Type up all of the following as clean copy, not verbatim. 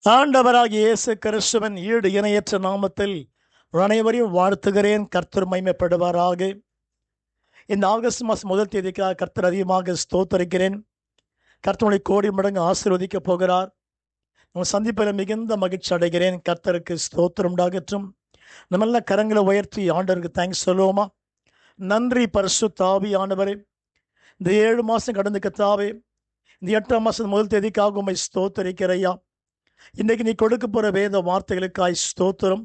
ஆண்டவராகிய இயேசு கிறிஸ்துவின் ஈடு இணையற்ற நாமத்தில் அனைவரையும் வாழ்த்துகிறேன். கர்த்தர் மகிமைப்படுவாராக. இந்த ஆகஸ்ட் மாதம் 1 கர்த்தர் அதிகமாக ஸ்தோத்தரிக்கிறேன். கர்த்தருடைய கோடி மடங்கு ஆசீர்வதிக்கப் போகிறார். உங்கள் சந்திப்பில் மிகுந்த மகிழ்ச்சி அடைகிறேன். கர்த்தருக்கு ஸ்தோத்திரம் உண்டாகட்டும். நம்மெல்லாம் கரங்களை உயர்த்தி ஆண்டவருக்கு தேங்க்ஸ் சொல்லுவோமா? நன்றி பரிசுத்த ஆவியானவரே. இந்த 7 மாதம் கடந்து கர்த்தாவே, இந்த 8ஆம் மாதம் 1 உம்மை ஸ்தோத்தரிக்கிறையா. இன்றைக்கு நீ கொடுக்க போகிற வேத வார்த்தைகளுக்காய் ஸ்தோத்திரம்.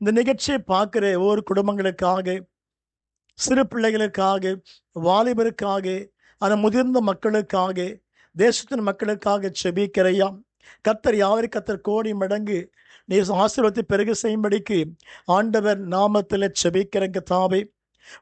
இந்த நிகழ்ச்சியை பார்க்குற ஒவ்வொரு குடும்பங்களுக்காக, சிறு பிள்ளைகளுக்காக, வாலிபருக்காக, அந்த முதிர்ந்த மக்களுக்காக, தேசத்தின் மக்களுக்காக செபிக்கிறையா. கர்த்தர் யாவரும் கர்த்தர் கோடி மடங்கு நீ ஆசீர்வாதத்தை பெருக செய்யும்படிக்கு ஆண்டவர் நாமத்தில் செபிக்கிறங்க தாவே.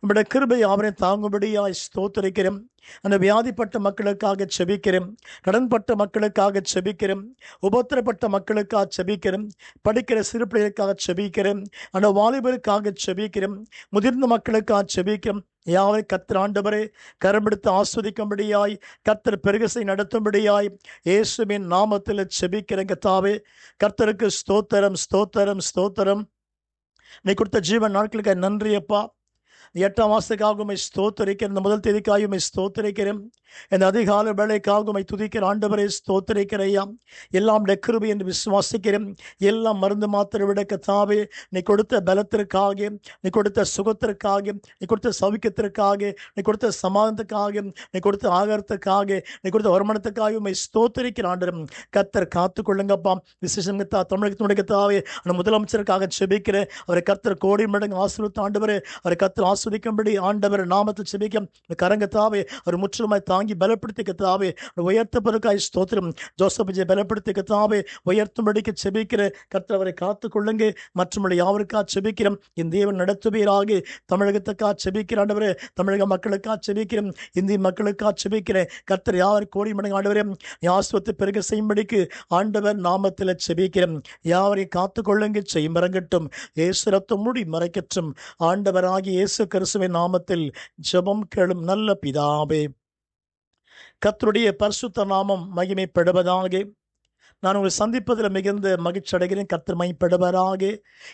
உங்களுடைய கிருபை யாவரையும் தாங்கும்படியாய் ஸ்தோத்திரிக்கிறேன். அந்த வியாதிப்பட்ட மக்களுக்காக செபிக்கிறேன். கடன்பட்ட மக்களுக்காக செபிக்கிறேன். உபத்திரப்பட்ட மக்களுக்காக செபிக்கிறேன். படிக்கிற சிறு பிள்ளைகளுக்காக செபிக்கிறேன். அந்த வாலிபருக்காக செபிக்கிறேன். முதிர்ந்த மக்களுக்காக செபிக்கிறேன். யாவை கர்த்தர் ஆண்டவரே கரமெடுத்து ஆஸ்வதிக்கும்படியாய், கர்த்தர் பெருகசை நடத்தும்படியாய் இயேசுவின் நாமத்தில் செபிக்கிறேங்க தாவே. கர்த்தருக்கு ஸ்தோத்திரம், ஸ்தோத்திரம், ஸ்தோத்திரம். நீ கொடுத்த ஜீவன் நாட்களுக்கு நன்றி அப்பா. 8ஆம் மாதத்துக்காக உம்மை ஸ்தோத்தரிக்கிறேன். இந்த 1 உம்மை ஸ்தோத்தரிக்கிறேன். இந்த அதிகால வேளைக்காக உம்மை துதிக்கிற ஆண்டவரை ஸ்தோத்தரிக்கிறையா. எல்லாம் கிருபை என்று விசுவாசிக்கிறேன். எல்லாம் மருந்து மாத்திரை விட கர்த்தாவே, நீ கொடுத்த பலத்திற்காக, நீ கொடுத்த சுகத்திற்காக, நீ கொடுத்த சௌக்கியத்திற்காக, நீ கொடுத்த சமாதானத்துக்காக, நீ கொடுத்த ஆகாரத்துக்காக, நீ கொடுத்த வருமானத்துக்காக உம்மை ஸ்தோத்தரிக்கிற ஆண்டவரும் கர்த்தர் காத்து கொள்ளுங்கப்பா. விசேஷம் தமிழகத்தினுடைய கர்த்தாவே, அந்த முதலமைச்சருக்காக செபிக்கிற அவரை கர்த்தர் கோடி மடங்கு ஆசீர்வதித்த ஆண்டவரே, அவரை கர்த்தர் ஆஸ்வதிக்கும்படி ஆண்டவர் நாமத்தில் செபிக்கும் கரங்கத்தாவே அவர் முற்றிலுமாய் தாங்கி பலப்படுத்தி கத்தாவே உயர்த்தப்பதற்காய் ஸ்தோத்திரம். ஜோசப் பலப்படுத்தி கத்தாவே உயர்த்தும்படிக்கு செபிக்கிற கர்த்தர் அவரை காத்து கொள்ளுங்க. மற்றும் யாவருக்காக செபிக்கிறோம். என் தேவன் நடத்துவீராக. தமிழகத்துக்காக செபிக்கிற ஆண்டவரே, தமிழக மக்களுக்காக செபிக்கிறேன். இந்திய மக்களுக்காக செபிக்கிறேன். கர்த்தர் யாவர் கோடி மடங்கு ஆண்டவரே ஆஸ்வத்தை பெருக செய்யும்படிக்கு ஆண்டவர் நாமத்தில் செபிக்கிறேன். யாவரை காத்து கொள்ளுங்க. செய்யும் மறங்கட்டும். இயேசு ரத்தம் மூடி மறைக்கட்டும். ஆண்டவராகிய இயேசு கிறிஸ்துவின் நாமத்தில் ஜெபம் கேளும் நல்ல பிதாவே. கர்த்தருடைய பரிசுத்த நாமம் மகிமைப்படுவதாக. நான் உங்களை சந்திப்பதில் மிகுந்த மகிழ்ச்சி அடைகிறேன். கர்த்தர் மகிமைப்படுவாராக.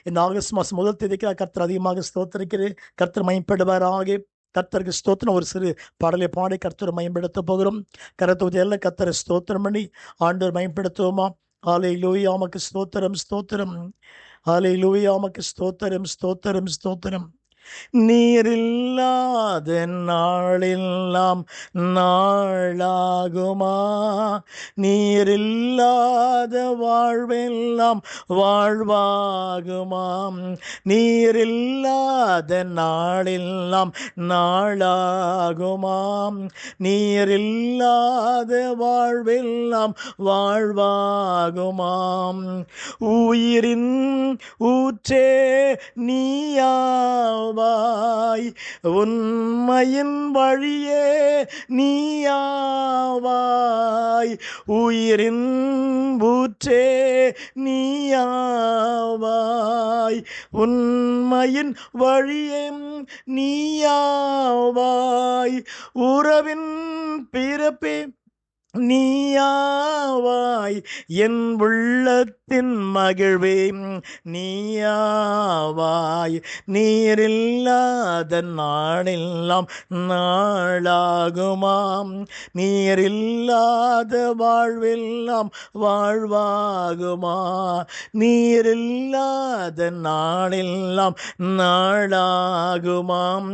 இந்த ஆகஸ்ட் மாதம் 1 கர்த்தர் அதிகமாக ஸ்தோத்திரிக்கிறேன். கர்த்தர் மகிமைப்படுவாராக. கர்த்தருக்கு ஸ்தோத்திரம். ஒரு சிறு பாடலை பாடி கர்த்தரை மகிமைப்படுத்த போகிறோம். கர்த்தர் எல்லாம் கர்த்தரை ஸ்தோத்திரம் பண்ணி ஆண்டவர் மகிமைப்படுத்துவோமா? ஹல்லேலூயா, உமக்கு ஸ்தோத்திரம், ஸ்தோத்திரம். ஹல்லேலூயா, உமக்கு ஸ்தோத்திரம், ஸ்தோத்திரம், ஸ்தோத்திரம். நீரில்லாத நாளெல்லாம் நாளாகுமா? நீரில்லாத வாழ்வெல்லாம் வாழ்வாகுமாம். நீரில்லாத நாளெல்லாம் நாளாகுமாம். நீரில்லாத வாழ்வெல்லாம் வாழ்வாகுமாம். உயிரின் ஊற்றே நீயாவாய், உண்மையின் வழியே நீயாவாய். உயிரின் ஊற்றே நீயாவாய், உண்மையின் வழியே நீயாவாய். உறவின் பிறப்பே நீயாவாய், என் உள்ளத்தின் மகிழ்வே நீயாவாய். நீரில்லாத நாளெல்லாம் நாளாகுமாம். நீரில்லாத வாழ்வெல்லாம் வாழ்வாகுமா? நீரில்லாத நாளெல்லாம் நாளாகுமாம்.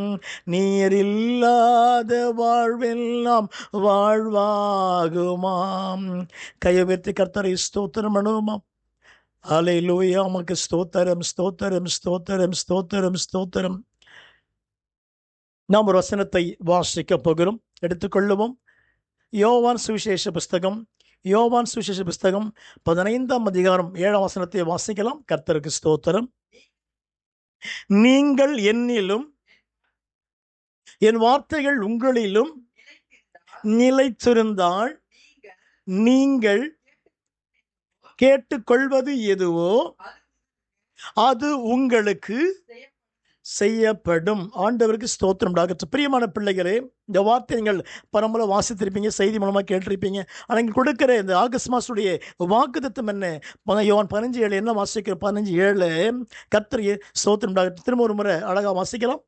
நீரில்லாத வாழ்வெல்லாம் வாழ்வாகுமாம். கையை உயர்த்தி கர்த்தரை ஸ்தோத்திரம் பண்ணுவோமாம். ஹல்லேலூயா, உமக்கு ஸ்தோத்திரம், ஸ்தோத்திரம், ஸ்தோத்திரம், ஸ்தோத்திரம், ஸ்தோத்திரம். நாம் ஒரு வசனத்தை வாசிக்க போகிறோம். எடுத்துக்கொள்ளுவோம். யோவான் சுவிசேஷ புஸ்தகம், யோவான் சுவிசேஷ புஸ்தகம் 15ஆம் அதிகாரம் 7ஆம் வசனத்தை வாசிக்கலாம். கர்த்தருக்கு ஸ்தோத்திரம். நீங்கள் என்னிலும் என் வார்த்தைகள் உங்களிலும் நிலைத்திருந்தால் நீங்கள் கேட்டுக்கொள்வது எதுவோ அது உங்களுக்கு செய்யப்படும். ஆண்டவருக்கு ஸ்தோத்திரம் உண்டாகட்டும். பிரியமான பிள்ளைகளே, இந்த வார்த்தை நீங்கள் பரம்பரை வாசித்திருப்பீங்க, செய்தி மூலமாக கேட்டிருப்பீங்க. ஆனால் இங்கே கொடுக்கிற இந்த ஆகஸ்ட் மாதத்துடைய வாக்குத்தத்தம் என்ன? யோவான் 15:7 என்ன வாசிக்கிற? 15:7 கர்த்தர் ஸ்தோத்திரம் உண்டாகட்டும். திரும்ப ஒரு முறை அழகாக வாசிக்கலாம்.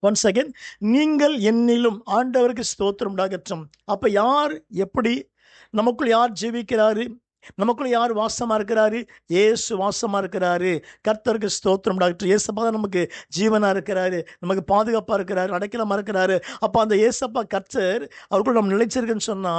One second. நீங்கள் என்னிலும், ஆண்டவருக்கு ஸ்தோத்திரம் உண்டாகட்டும். அப்போ யார், எப்படி, நமக்குள் யார் ஜீவிக்கிறாரு, நமக்குள்ள யார் வாசமா இருக்கிறாரு? இயேசு வாசமா இருக்கிறாரு. கர்த்தருக்கு ஸ்தோத்திரம் உண்டாகட்டும். இயேசப்பா தான் நமக்கு ஜீவனா இருக்கிறாரு, நமக்கு பாதுகாப்பா இருக்கிறாரு, அடைக்கலமா இருக்கிறாரு. அப்போ அந்த இயேசப்பா கர்த்தர் அவருக்குள்ள நம்ம நிலைச்சிருக்குன்னு சொன்னா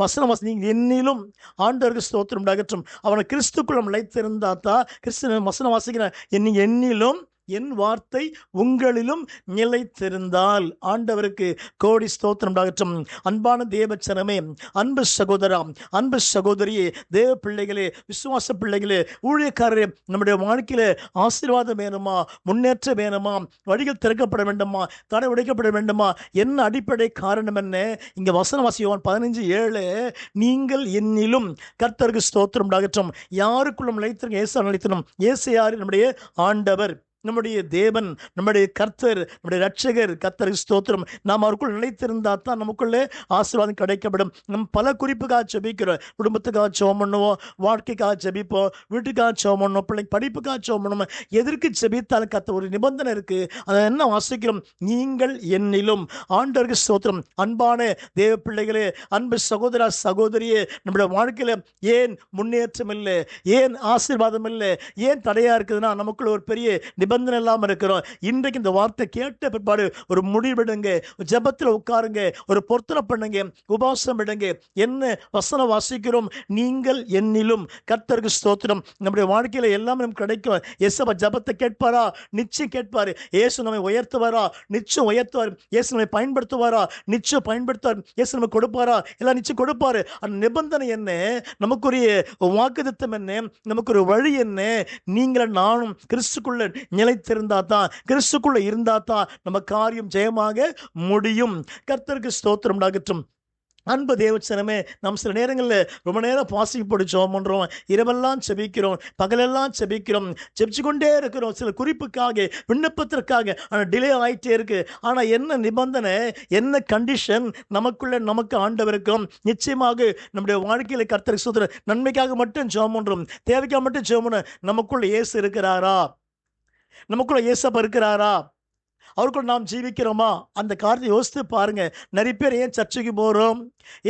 வசனம் நீங்க என்னிலும், ஆண்டவருக்கு ஸ்தோத்திரம் உண்டாகட்டும். அவனை கிறிஸ்துக்குள்ள நம்ம நிலைத்திருந்தா தான், கிறிஸ்து வசனம் வாசிக்கிறேன், நீங்க என்னிலும் என் வார்த்தை உங்களிலும் நிலைத்திருந்தால். ஆண்டவருக்கு கோடி ஸ்தோத்திரம் உண்டாகட்டும். அன்பான தேவச்சனமே, அன்பு சகோதரா, அன்பு சகோதரியே, தேவ பிள்ளைகளே, விசுவாச பிள்ளைகளே, ஊழியக்காரரே, நம்முடைய வாழ்க்கையில ஆசீர்வாதம் வேணுமா, முன்னேற்றம் வேணுமா, வழிகள் திறக்கப்பட வேண்டுமா, தடை உடைக்கப்பட வேண்டுமா? என்ன அடிப்படை காரணம் என்ன? இங்க வசனவாசி யோவான் 15:7 நீங்கள் என்னிலும், கர்த்தருக்கு ஸ்தோத்திரம் உண்டாகட்டும். யாருக்குள்ளும் நிலைத்திருக்க? இயேசு நிலைத்திரும். இயேசு யாரு? நம்முடைய ஆண்டவர், நம்முடைய தேவன், நம்முடைய கர்த்தர், நம்முடைய ரட்சகர். கர்த்தருக்கு ஸ்தோத்திரம். நாம் அவருக்குள் நிலைத்திருந்தா தான் நமக்குள்ளே ஆசீர்வாதம் கிடைக்கப்படும். நம்ம பல குறிப்புக்காக ஜெபிக்கிறோம். குடும்பத்துக்காக ஜெபம் பண்ணுவோம், வாழ்க்கைக்காக ஜெபிப்போம், வீட்டுக்காக ஜெபம் பண்ணுவோம், பிள்ளை படிப்புக்காக ஜெபம் பண்ணுவோம். எதற்கு ஜெபித்தாலும் கர்த்தர் ஒரு நிபந்தனை இருக்கு. அதை என்ன வாசிக்கிறோம்? நீங்கள் என்னிலும். ஆண்டவருக்கு ஸ்தோத்திரம். அன்பான தேவ பிள்ளைகளே, அன்பு சகோதரா, சகோதரியே, நம்முடைய வாழ்க்கையில ஏன் முன்னேற்றம் இல்லை, ஏன் ஆசீர்வாதம் இல்லை, ஏன் தடையா இருக்குதுன்னா நமக்குள்ள ஒரு பெரிய நிபந்தனை இல்லாமல் இருக்கிறோம். இன்றைக்கு இந்த வார்த்தை கேட்ட பிற்பாடு ஒரு முடிவெடுங்க, ஜெபத்தில் உட்காருங்க, ஒரு பொருத்தனை பண்ணுங்க, உபவாசம் எடுங்க. என்ன வசனம் வாசிக்கிறோம்? நீங்கள் என்னிலும். கர்த்தருக்கு ஸ்தோத்திரம். நம்முடைய வாழ்க்கையில எல்லாம் நமக்கு கிடைக்கும். இயேசு ஜெபத்தை கேட்பாரா? நிச்சயம் கேட்பாரு. இயேசு நம்மை உயர்த்துவாரா? நிச்சயம் உயர்த்துவார். இயேசு நம்மை பயன்படுத்துவாரா? நிச்சயம் பயன்படுத்துவார். இயேசு நம்ம கொடுப்பாரா? எல்லாம் நிச்சயம் கொடுப்பாரு. அந்த நிபந்தனை என்ன? நமக்குரிய வாக்குத்தத்தம் என்ன? நமக்கு ஒரு வழி என்ன? நீங்களும் நானும் கிறிஸ்துக்குள்ள நிலைத்திருந்தா தான், கிறிஸ்துக்குள்ள இருந்தா தான் நம்ம காரியம் ஜெயமாக முடியும். கர்த்தருக்கு ஸ்தோத்திரம் உண்டாகட்டும். அன்பு தேவச்சனமே, நாம் சில நேரங்களில் ரொம்ப நேரம் பாசிங் போட்டு ஜெபம் பண்ணுறோம், இரவெல்லாம் செபிக்கிறோம், பகலெல்லாம் செபிக்கிறோம், ஜெபிச்சு கொண்டே இருக்கிறோம் சில குறிப்புக்காக, விண்ணப்பத்திற்காக. ஆனால் டிலே ஆகிட்டே இருக்கு. ஆனால் என்ன நிபந்தனை, என்ன கண்டிஷன்? நமக்கு ஆண்டவருக்கும் நிச்சயமாக நம்முடைய வாழ்க்கையில் கர்த்தருக்கு ஸ்தோத்திரம். நன்மைக்காக மட்டும் ஜெபம் பண்ணுறோம், தேவைக்காக மட்டும் ஜெபம் பண்ணுறோம். நமக்குள்ள இயேசு இருக்கிறாரா? நமக்குள்ள இயேசப்பா இருக்கிறாரா? அவருக்குள்ள நாம் ஜீவிக்கிறோமா? அந்த காரியத்தை யோசித்து பாருங்க. நிறைய பேர் ஏன் சர்ச்சைக்கு போகிறோம்,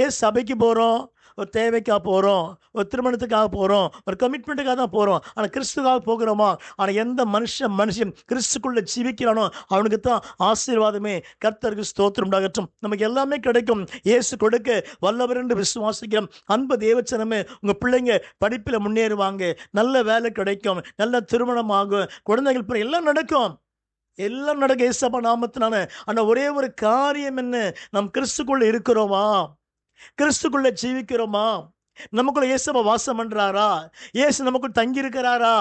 ஏன் சபைக்கு போகிறோம்? ஒரு தேவைக்காக போகிறோம், ஒரு திருமணத்துக்காக போகிறோம், ஒரு கமிட்மெண்ட்டுக்காக தான் போகிறோம். ஆனால் கிறிஸ்துக்காக போகிறோமா? ஆனால் எந்த மனுஷன் கிறிஸ்துக்குள்ளே ஜீவிக்கிறானோ அவனுக்கு தான் ஆசீர்வாதமே. கர்த்தருக்கு ஸ்தோத்திரம் உண்டாகட்டும். நமக்கு எல்லாமே கிடைக்கும். இயேசு கொடுக்க வல்லவர் என்று விசுவாசிக்கிறோம். அன்பு தேவச்சனமே, உங்கள் பிள்ளைங்க படிப்பில் முன்னேறுவாங்க, நல்ல வேலை கிடைக்கும், நல்ல திருமணம் ஆகும், குழந்தைகள் பிறகு எல்லாம் நடக்கும். எல்லாம் நடக்க இயேசப்பா நாமத்தினால. ஆனால் ஒரே ஒரு காரியம் என்ன? நாம் கிறிஸ்துக்குள்ள இருக்கிறோமா? கிறிஸ்துக்குள்ள ஜீவிக்கிறோமா? நமக்குள்ள இயேசப்பா வாசம் பண்றாரா? இயேசு நமக்குள் தங்கி இருக்கிறாரா?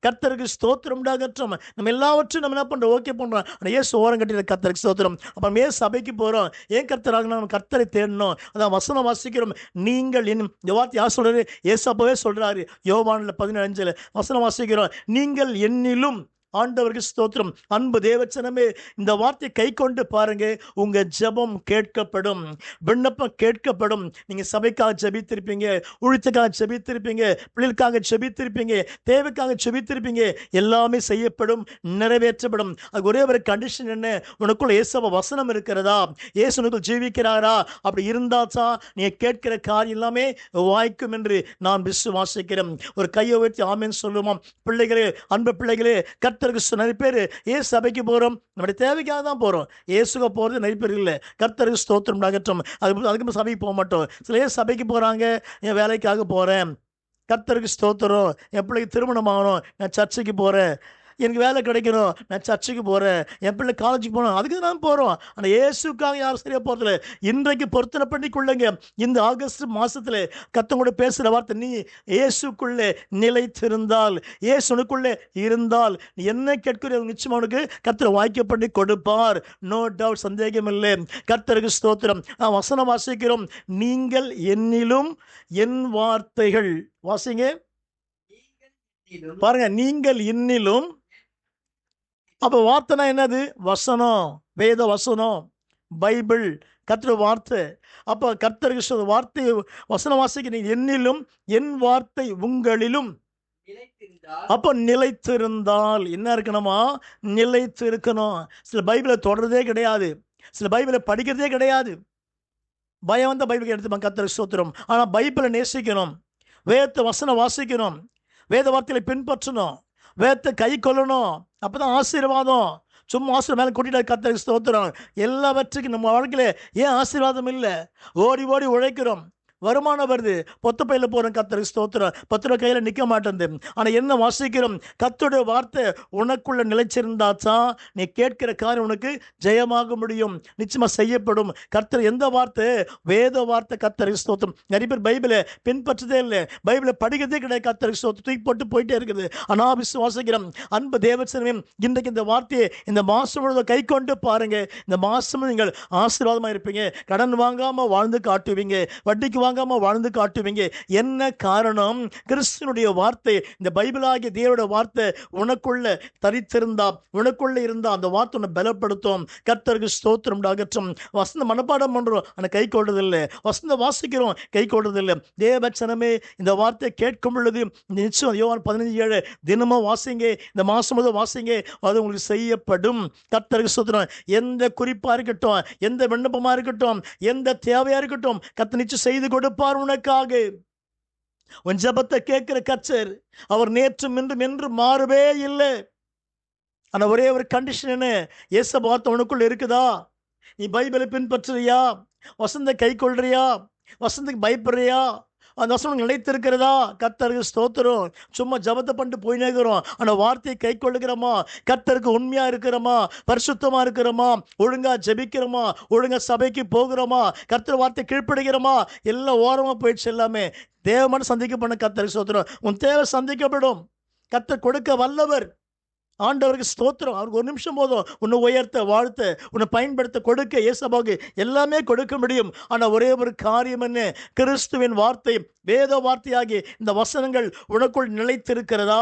கர்த்தருக்கு ஸ்தோத்திரம் உண்டாகட்டும். நம்ம எல்லாவற்றும் நம்ம என்ன பண்றோம்? ஓகே பண்றோம். ஆனால் ஏசு ஓரம் கட்டின கர்த்தருக்கு ஸ்தோத்திரம். அப்போ ஏன் சபைக்கு போகிறோம்? ஏன் கர்த்தராக நம்ம கர்த்தரை தேடணும். அதான் வசனம் வாசிக்கிறோம். நீங்கள் இன்னும் இந்த வார்த்தை யார் சொல்றாரு? ஏசப்பாவே சொல்றாரு. யோவான்ல 17:5 வசனம் வாசிக்கிறோம். நீங்கள் என்னிலும். ஆண்டவருக்கு ஸ்தோத்திரம். அன்பு தேவச்சனமே, இந்த வார்த்தையை கை கொண்டு பாருங்க. உங்க ஜெபம் கேட்கப்படும், விண்ணப்பம் கேட்கப்படும். நீங்க சபைக்காக ஜெபித்திருப்பீங்க, ஊழியத்துக்காக ஜெபித்திருப்பீங்க, பிள்ளைகளுக்காக ஜெபித்திருப்பீங்க, தேவைக்காக ஜெபித்திருப்பீங்க. எல்லாமே செய்யப்படும், நிறைவேற்றப்படும். அது ஒரே ஒரு கண்டிஷன் என்ன? உனக்குள்ள இயேசுவ வசனம் இருக்கிறதா? இயேசு உனக்குள் ஜீவிக்கிறாரா? அப்படி இருந்தா தான் நீங்க கேட்கிற காரியம் எல்லாமே வாய்க்கும் என்று நான் விசுவாசிக்கிறேன். ஒரு கையை உயர்த்தி ஆமென் சொல்லுவோம். பிள்ளைகளே, அன்பு பிள்ளைகளே, கர்த்தருக்கு நிறைய பேர் ஏன் சபைக்கு போகிறோம்? நம்முடைய தேவைக்காக தான் போகிறோம். இயேசுக்கு போகிறது நிறைய பேர் இல்லை. கர்த்தருக்கு ஸ்தோத்திரம் உண்டாகட்டும். அதுக்கு சபைக்கு போக மாட்டோம். சில ஏன் சபைக்கு போகிறாங்க? என் வேலைக்காக போகிறேன். கர்த்தருக்கு ஸ்தோத்திரம். என் பிள்ளைக்கு திருமணம் ஆகணும், நான் சர்ச்சைக்கு போகிறேன். எனக்கு வேலை கிடைக்கணும், நான் சர்ச்சைக்கு போகிறேன். என் பிள்ளை காலேஜுக்கு போகணும், அதுக்கு தான் போகிறோம். ஆனால் இயேசுக்காக யாரும் சரியாக போகிறதில்ல. இன்றைக்கு பொருத்தனை பண்ணி கொள்ளுங்க. இந்த ஆகஸ்ட் மாதத்தில் கர்த்தர் பேசுகிற வார்த்தை, நீ இயேசுக்குள்ளே நிலைத்திருந்தால், இயேசுனுக்குள்ளே இருந்தால், நீ என்ன கேட்கிற நிச்சயமாக உனக்கு கர்த்தர் வாய்க்க பண்ணி கொடுப்பார். நோ டவுட், சந்தேகம் இல்லை. கர்த்தருக்கு ஸ்தோத்திரம். வசனம் வாசிக்கிறோம். நீங்கள் என்னிலும் என் வார்த்தைகள். வாசிங்க பாருங்க. நீங்கள் என்னிலும் அப்போ வார்த்தைனா என்னது? வசனம், வேத வசனம், பைபிள், கர்த்தர் வார்த்தை. அப்போ கர்த்தருக்கு வார்த்தை வசனம் வாசிக்க நீ என்னிலும் என் வார்த்தை உங்களிலும். அப்போ நிலைத்திருந்தால் என்ன இருக்கணுமா? நிலைத்து இருக்கணும். சில பைபிளை தொடர்றதே கிடையாது, சில பைபிளை படிக்கிறதே கிடையாது. பயம் வந்த பைபிளை எடுத்துப்பாங்க. கர்த்தருக்கு ஸ்தோத்திரம். ஆனால் பைபிளை நேசிக்கணும், வேத வசனம் வாசிக்கணும், வேத வார்த்தைகளை பின்பற்றணும், வேதத்தை கை கொள்ளணும். அப்பதான் ஆசீர்வாதம். சும்மா ஆசீர்வாதம் மேலே கூட்டிட்டு கர்த்தருக்கு ஸ்தோத்திரம். எல்லாவற்றுக்கும் நம்ம வாழ்க்கையில ஏன் ஆசீர்வாதம் இல்லை? ஓடி ஓடி உழைக்கிறோம், வருமானம் வருது, பொத்த பையில போகிறோம், கர்த்தருக்கு ஸ்தோத்திரம். 10 ரூபா கையில் நிற்க மாட்டேங்குது. ஆனால் என்ன வாசிக்கிறோம்? கர்த்தருடைய வார்த்தை உனக்குள்ள நிலைச்சிருந்தாதான் நீ கேட்கிற காரியம் உனக்கு ஜெயமாக முடியும், நிச்சயமாக செய்யப்படும். கர்த்தர் எந்த வார்த்தை? வேத வார்த்தை. கர்த்தருக்கு ஸ்தோத்திரம். நிறைய பேர் பைபிளை பின்பற்றதே இல்லை, பைபிளை படிக்கிறதே கிடையாது. கர்த்தருக்கு ஸ்தோத்திரம். தூக்கி போட்டு போயிட்டே இருக்குது. ஆனால் விசுவாசிக்கிறோம். அன்பு தேவசனமே, இன்றைக்கு இந்த வார்த்தையை இந்த மாதம் முழுவதும் கை கொண்டு பாருங்க. இந்த மாதம் நீங்கள் ஆசீர்வாதமாக இருப்பீங்க. கடன் வாங்காமல் வாழ்ந்து காட்டுவீங்க, வட்டிக்கு வாங்காம வாழ்ந்து காட்டுவீங்க. என்ன காரணம்? கிறிஸ்துவனுடைய வார்த்தை, இந்த பைபிளாகிய தேவனுடைய வார்த்தை உனக்குள்ள தரித்திருந்தா, உனக்குள்ள இருந்தா அந்த வார்த்தை உன்னை பலப்படுத்தும். கர்த்தருக்கு ஸ்தோத்திரம் உண்டாகட்டும். வசந்த மனப்பாடம் பண்றோம், ஆனால் கை கொள்றதில்லை. வசந்த வாசிக்கிறோம், கை கொள்றதில்லை. தேவச்சனமே, இந்த வார்த்தை கேட்கும் பொழுது நிச்சயம் யோவான் 15:7 தினமும் வாசிங்க, இந்த மாசம் முதல் வாசிங்க, அது உங்களுக்கு செய்யப்படும். கர்த்தருக்கு ஸ்தோத்திரம். எந்த குறிப்பா இருக்கட்டும், எந்த விண்ணப்பமா இருக்கட்டும், எந்த தேவையா இருக்கட்டும், கர்த்தர் நிச்சயம் செய்து கொடுப்பார் உனக்காக. உன் ஜெபத்தை கேட்கிற கர்த்தர், அவர் நேற்றும் இன்றும் என்று மாறவே இல்லை. ஆனா ஒரே ஒரு கண்டிஷன் என்ன? இயேசு வார்த்தை உனக்குள்ள இருக்குதா? நீ பைபிளை பின்பற்றுறியா? வசந்த கை கொள்றியா? வசந்துக்கு பயப்படுறியா? அந்த வசனம் நிலைத்திருக்கிறதா? கர்த்தருக்கு ஸ்தோத்திரம். சும்மா ஜபத்தை பண்ணிட்டு போய் நேக்கிறோம், ஆனால் வார்த்தையை கை கொள்ளுகிறோமா? கர்த்தருக்கு உண்மையா இருக்கிறோமா? பரிசுத்தமா இருக்கிறோமா? ஒழுங்கா ஜெபிக்கிறோமா? ஒழுங்கா சபைக்கு போகிறோமா? கர்த்தர் வார்த்தை கீழ்ப்படுகிறோமா? எல்லாம் ஓரமா போயிடுச்சு. எல்லாமே தேவமான சந்திக்க பண்ண. கர்த்தருக்கு ஸ்தோத்திரம். உன் தேவை சந்திக்கப்படும். கர்த்தர் கொடுக்க வல்லவர். ஆண்டவருக்கு ஸ்தோத்திரம். அவருக்கு ஒரு நிமிஷம் போதும் உன்னை உயர்த்த, வாழ்த்த, உன்னை பயன்படுத்த, கொடுக்க. இயேசுவுக்கு எல்லாமே கொடுக்க முடியும். ஆனால் ஒரே ஒரு காரியம் என்ன? கிறிஸ்துவின் வார்த்தை, வேத வார்த்தையாகி இந்த வசனங்கள் உனக்குள் நிலைத்திருக்கிறதா,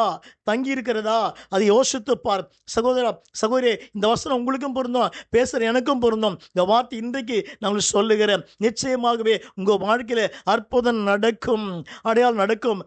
தங்கி இருக்கிறதா? அதை யோசித்து பார். சகோதரா, சகோதரி, இந்த வசனம் உங்களுக்கும் பொருந்தும், பேசுகிற எனக்கும் பொருந்தும். இந்த வார்த்தை இன்றைக்கு நான் சொல்லுகிறேன், நிச்சயமாகவே உங்கள் வாழ்க்கையில் அற்புதம் நடக்கும், அடையாளம் நடக்கும்.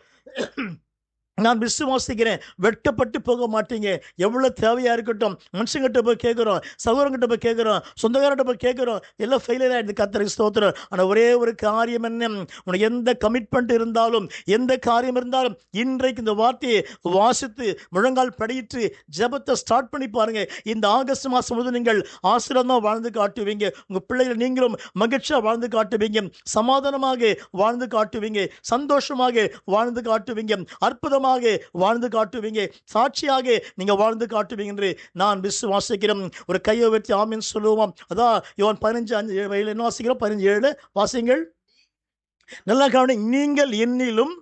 நான் விசுவாசிக்கிறேன். வெட்கப்பட்டு போக மாட்டீங்க. எவ்வளோ தேவையாக இருக்கட்டும், மனுஷங்கிட்ட போய் கேட்குறோம், சகோதரங்கிட்ட போய் கேட்குறோம், சொந்தக்காரர்கிட்ட போய் கேட்குறோம், எல்லாம் ஃபெயிலியர் ஆகிடுது. கர்த்தருக்கு ஸ்தோத்திரம். ஆனால் ஒரே ஒரு காரியம் என்ன? உனக்கு எந்த கமிட்மெண்ட் இருந்தாலும், எந்த காரியம் இருந்தாலும், இன்றைக்கு இந்த வார்த்தையை வாசித்து முழங்கால் படியிட்டு ஜெபத்தை ஸ்டார்ட் பண்ணி பாருங்க. இந்த ஆகஸ்ட் மாதம் முழுவதும் நீங்கள் ஆசீர்வாதமாக வாழ்ந்து காட்டுவீங்க. உங்கள் பிள்ளைகள் நீங்களும் மகிழ்ச்சியாக வாழ்ந்து காட்டுவீங்க, சமாதானமாக வாழ்ந்து காட்டுவீங்க, சந்தோஷமாக வாழ்ந்து காட்டுவீங்க, அற்புதமாக வாழ்ந்து காட்டுவீங்க, சாட்சியாக நீங்க வாழ்ந்து காட்டுவீங்க என்று நான் விசுவாசிக்கிறேன். ஒரு கையை வச்சு ஆமென் சொல்லுவோம். அதான் யோவான் 15:7 என்ன வாசிக்கிறோம்? 15:7 வாசிங்கள். நல்லா கவனி. நீங்கள் என்னிலும்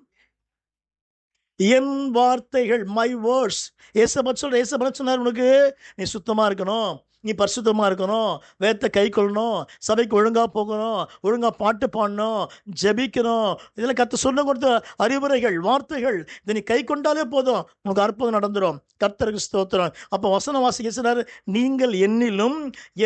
என் வார்த்தைகள், மை வேர்ட்ஸ். ஏசப்பா சொன்னார், உனக்கு நீ சுத்தமா இருக்கணும், நீ பரிசுத்தமாக இருக்கணும், வேதத்தை கை கொள்ளணும், சபைக்கு ஒழுங்காக போகணும், ஒழுங்காக பாட்டு பாடணும், ஜெபிக்கணும். இதெல்லாம் கர்த்தர் சொல்ல கொடுத்த அறிவுரைகள், வார்த்தைகள். இதை நீ கை கொண்டாலே போதும், உனக்கு அற்புதம் நடந்துடும். கர்த்தருக்கு ஸ்தோத்திரம். அப்போ வசனம் வாசிக்க சொன்னார், நீங்கள் என்னிலும்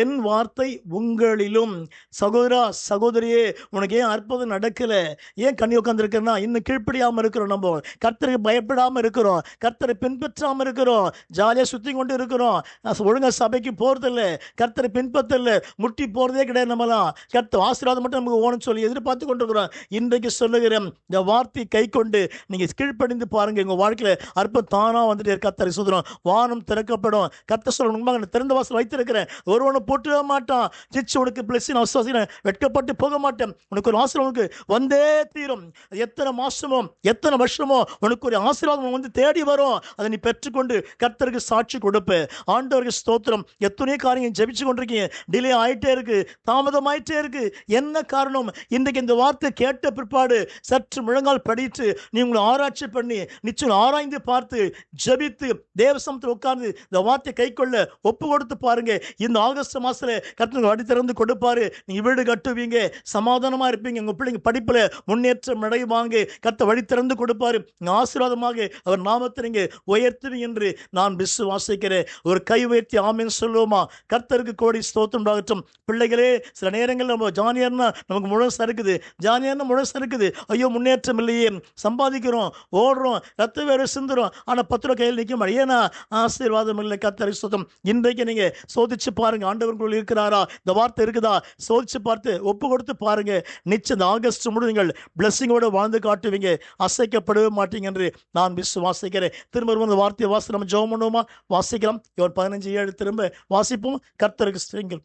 என் வார்த்தை உங்களிலும். சகோதரா, சகோதரியே, உனக்கு ஏன் அற்புதம் நடக்கலை? ஏன் கண்ணி உட்காந்துருக்கிறனா? இன்னும் கீழ்ப்படியாமல் இருக்கிறோம், நம்ம கர்த்தருக்கு பயப்படாமல் இருக்கிறோம், கர்த்தரை பின்பற்றாமல் இருக்கிறோம், ஜாலியாக சுற்றி கொண்டு இருக்கிறோம், ஒழுங்காக சபைக்கு போகிறது இல்லை, கர்த்தரை பின்பற்றல, முட்டி போறதே கிடையாது. நம்மளாம் கர்த்தர் ஆசீர்வாதம் மட்டும் நமக்கு ஓணும்னு சொல்லி எதிர்பார்த்து கொண்டு இருக்கிறோம். இன்றைக்கு சொல்லுகிறேன், இந்த வார்த்தையை கை கொண்டு நீங்க கீழ்ப்படிந்து பாருங்க, உங்க வாழ்க்கையில அற்புதம் தானா வந்துட்டு கர்த்தரை சொல்றோம். வானம் திறக்கப்படும். கர்த்தர் சொல்ல, திறந்த வாசல் வைத்திருக்கிறேன், ஒருவனை போட்டுவே மாட்டான். சிச்சு உனக்கு பிளஸின் அவசியம், வெட்கப்பட்டு போக மாட்டேன். உனக்கு ஒரு ஆசீர்வாதம் உனக்கு வந்தே தீரும். எத்தனை மாசமோ எத்தனை வருஷமோ உனக்கு ஒரு ஆசீர்வாதம் வந்து தேடி வரும். அதை நீ பெற்றுக்கொண்டு கர்த்தருக்கு சாட்சி கொடுப்ப. ஆண்டவருக்கு ஸ்தோத்திரம். எத்தனை எத்தனை காரியம் ஜெபிச்சு கொண்டிருக்கீங்க, டிலே ஆயிட்டே இருக்கு, தாமதமாயிட்டே இருக்கு. என்ன காரணம்? இன்றைக்கு இந்த வார்த்தை கேட்ட பிற்பாடு சற்று முழங்கால் படித்து நீ உங்களை ஆராய்ச்சி பண்ணி நிச்சயம் ஆராய்ந்து பார்த்து ஜெபித்து தேவசமத்தில் உட்கார்ந்து இந்த வார்த்தை கை கொள்ள ஒப்பு கொடுத்து பாருங்க. இந்த ஆகஸ்ட் மாசத்துல கர்த்தர் அடி திறந்து கொடுப்பாரு. நீங்க வீடு கட்டுவீங்க, சமாதானமா இருப்பீங்க, உங்க பிள்ளைங்க படிப்புல முன்னேற்றம் அடைவாங்க. கர்த்தர் வழி திறந்து கொடுப்பாரு. ஆசீர்வாதமாக அவர் நாமத்தை நீங்க உயர்த்துவீங்க என்று நான் விசுவாசிக்கிறேன். ஒரு கை உயர்த்தி ஆமென் சொல்லுவோமா? கர்த்தருக்கு கோடி ஸ்தோத்திரம் உண்டாகட்டும். பிள்ளைகளே, சில நேரங்கள் நம்ம ஜானியர்னா நமக்கு முழசா இருக்குது, ஜானியர்னா முழசா இருக்குது. ஐயோ முன்னேற்றம் இல்லையே, சம்பாதிக்கிறோம், ஓடுறோம், ரத்த வேறு சிந்துறோம், ஆனால் 10 ரூபா கையில் நிற்க மாட்டேன். ஏன்னா ஆசீர்வாதம் இல்லை. கர்த்தருக்கு ஸ்தோத்திரம். இன்றைக்கு நீங்க சோதிச்சு பாருங்க, ஆண்டவருக்குள் இருக்கிறாரா, இந்த வார்த்தை இருக்குதா, சோதிச்சு பார்த்து ஒப்பு கொடுத்து பாருங்க. நிச்சயம் இந்த ஆகஸ்ட் முழு நீங்கள் பிளஸ்ஸிங்கோட வாழ்ந்து காட்டுவீங்க, அசைக்கப்படவே மாட்டீங்க என்று நான் விசுவாசிக்கிறேன். திரும்ப இந்த வார்த்தையை வாசி நம்ம ஜெபம் பண்ணுவோமா? வாசிக்கலாம். இவர் 15:7 திரும்ப வாசிப்போம். கர்த்தருக்கு ஸ்தோத்திரம்.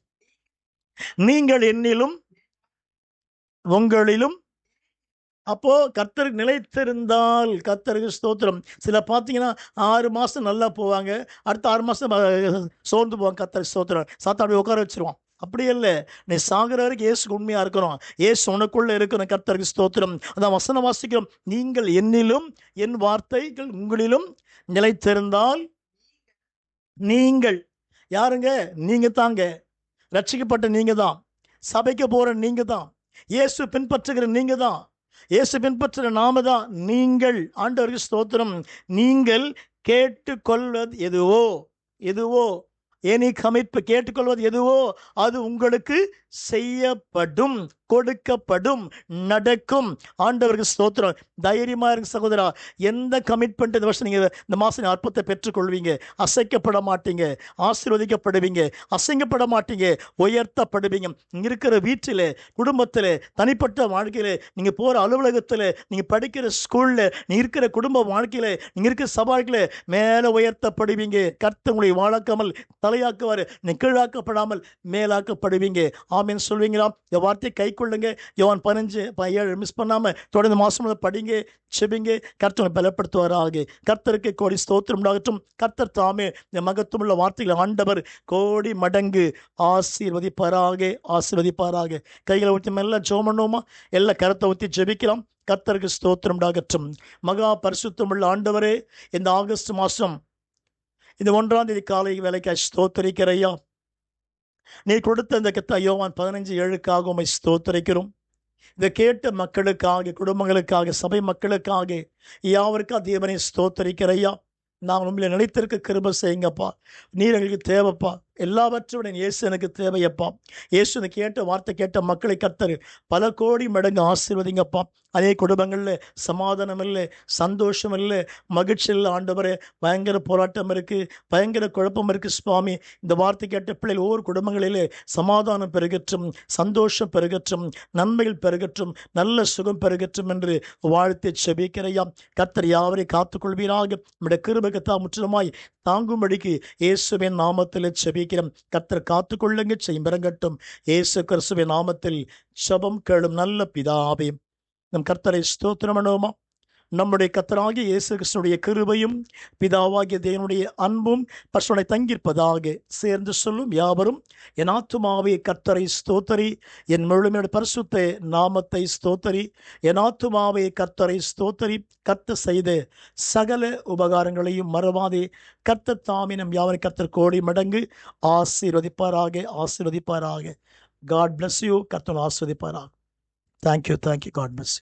நீங்கள் என்னிலும் உங்களிலும். அப்போ கர்த்தருக்கு நிலைத்திருந்தால் கர்த்தருக்கு ஸ்தோத்திரம். சில பார்த்தீங்கன்னா 6 மாதம் நல்லா போவாங்க, அடுத்த 6 மாதம் சோர்ந்து போவாங்க. கர்த்தருக்கு ஸ்தோத்திரம். சாத்தாடி உட்கார வச்சிருவான். அப்படி இல்லை, நீ சாகிற வரைக்கும் இயேசுக்கு உண்மையாக இருக்கணும், இயேசு உனக்குள்ளே இருக்கணும். கர்த்தருக்கு ஸ்தோத்திரம். அதான் வசனம் வாசிக்கிறோம். நீங்கள் என்னிலும் என் வார்த்தைகள் உங்களிலும் நிலைத்திருந்தால். நீங்கள் யாருங்க? நீங்க தாங்க. ரட்சிக்கப்பட்ட நீங்க தான், சபைக்கு போற நீங்க தான், இயேசு பின்பற்றுகிற நீங்க தான், இயேசு பின்பற்றுகிற நாம தான். நீங்கள், ஆண்டவருக்கு ஸ்தோத்திரம், நீங்கள் கேட்டுக்கொள்வது எதுவோ எனி கமிட்பு, கேட்டுக்கொள்வது எதுவோ அது உங்களுக்கு செய்யப்படும், கொடுக்கப்படும், நடக்கும். ஆண்டவருக்கு ஸ்தோத்திரம். தைரியமா இருக்கு சகோதரா. எந்த கமிட்மெண்ட் இந்த வருஷம் நீங்க இந்த மாசம் அற்புதத்தை பெற்றுக்கொள்வீங்க. அசைக்கப்பட மாட்டீங்க, ஆசீர்வதிக்கப்படுவீங்க, அசைக்கப்பட மாட்டீங்க, உயர்த்தப்படுவீங்க. இருக்கிற வீட்டில், குடும்பத்தில், தனிப்பட்ட வாழ்க்கையில், நீங்க போற அலுவலகத்தில், நீங்க படிக்கிற ஸ்கூல்ல, நீங்க இருக்கிற குடும்ப வாழ்க்கையில், நீங்க இருக்கிற சபாக்கில் மேலே உயர்த்தப்படுவீங்க. கர்த்தர் உங்களை வாழாக்காமல் தலையாக்குவார், நீ கீழாக்கப்படாமல் மேலாக்கப்படுவீங்க. ஆமென் சொல்வீங்களா? இந்த வார்த்தை கை கொள்ளுங்க. யோவான் 15:7 மிஸ் பண்ணாம தொடர்ந்து மாசம் படிங்க, செபிங்க. கர்த்தரை பலப்படுத்துவாராக. கர்த்தருக்கு கோடி ஸ்தோத்திரம் உண்டாகட்டும். கர்த்தர் தாமே இந்த மகத்துவமுள்ள வார்த்தைகளை ஆண்டவர் கோடி மடங்கு ஆசீர்வதிப்பாராக, ஆசீர்வதிப்பாராக. கைகளை ஊற்றி மெல்ல ஜெபம் பண்ணுவோமா? எல்லாம் கரத்தை ஊற்றி ஜெபிக்கலாம். கர்த்தருக்கு ஸ்தோத்திரம் உண்டாகட்டும். மகா பரிசுத்தமுள்ள ஆண்டவரே, இந்த ஆகஸ்ட் மாதம் இந்த 1ஆம் தேதி காலை வேலைக்காய் ஸ்தோத்தரிக்கிறையா. நீ கொடுத்த இந்த யோவான் 15:7க்காக உம்மை ஸ்தோத்தரிக்கிறோம். இதை கேட்ட மக்களுக்காக, குடும்பங்களுக்காக, சபை மக்களுக்காக, யாவருக்கா தேவனை ஸ்தோத்தரிக்கிறையா. நாங்கள் உங்களை நிலைத்திருக்க கிருபை செய்யுங்கப்பா. நீர் எங்களுக்கு தேவைப்பா. எல்லாவற்றோட இயேசு எனக்கு தேவையப்பா. இயேசு இந்த கேட்ட வார்த்தை கேட்ட மக்களை கர்த்தர் பல கோடி மடங்கு ஆசீர்வதிங்கப்பா. அதே குடும்பங்களில் சமாதானம் இல்லை, சந்தோஷம் இல்லை, மகிழ்ச்சி இல்லை. ஆண்டவரே, பயங்கர போராட்டம் இருக்குது, பயங்கர குழப்பம் இருக்குது சுவாமி. இந்த வார்த்தை கேட்ட பிள்ளைகள் ஒவ்வொரு குடும்பங்களிலே சமாதானம் பெருகற்றும், சந்தோஷம் பெருகற்றும், நன்மைகள் பெருகற்றும், நல்ல சுகம் பெருகற்றும் என்று வாழ்த்தை செபிக்கிறையாம். கர்த்தர் யாவரை காத்துக்கொள்வீராக. நம்முடைய கிருபைக்கு முற்றிலுமாய் தாங்கும்படிக்கு இயேசுவின் நாமத்தில் செபிக்கிறோம். கர்த்தர் காத்துக்கொள்ளுங்க, செய்யும் பிறங்கட்டும். இயேசு கிறிஸ்துவின் நாமத்தில் ஜெபம் கேளும் நல்ல பிதாவே. நம் கர்த்தரை ஸ்தோத்திரம் பண்ணுவோமா? நம்முடைய கர்த்தராகிய இயேசு கிறிஸ்துடைய கிருபையும் பிதாவாகிய தேவனுடைய அன்பும் பரிசுத்தமாய் தங்கியிருப்பதாக. சேர்ந்து சொல்லும் யாவரும், என் ஆத்துமாவே கர்த்தரை ஸ்தோத்தரி, என் முழுமையோட பரிசுத்த நாமத்தை ஸ்தோத்தரி. என் ஆத்துமாவே கர்த்தரை ஸ்தோத்தரி, கர்த்தர் செய்த சகல உபகாரங்களையும் மறவாதே. கர்த்தர் தாமே நம் யாவரை கர்த்தர் கோடி மடங்கு ஆசீர்வதிப்பாராக, ஆசீர்வதிப்பாராக. God bless you. கர்த்தர் ஆசீர்வதிப்பாராக. Thank you. God bless you.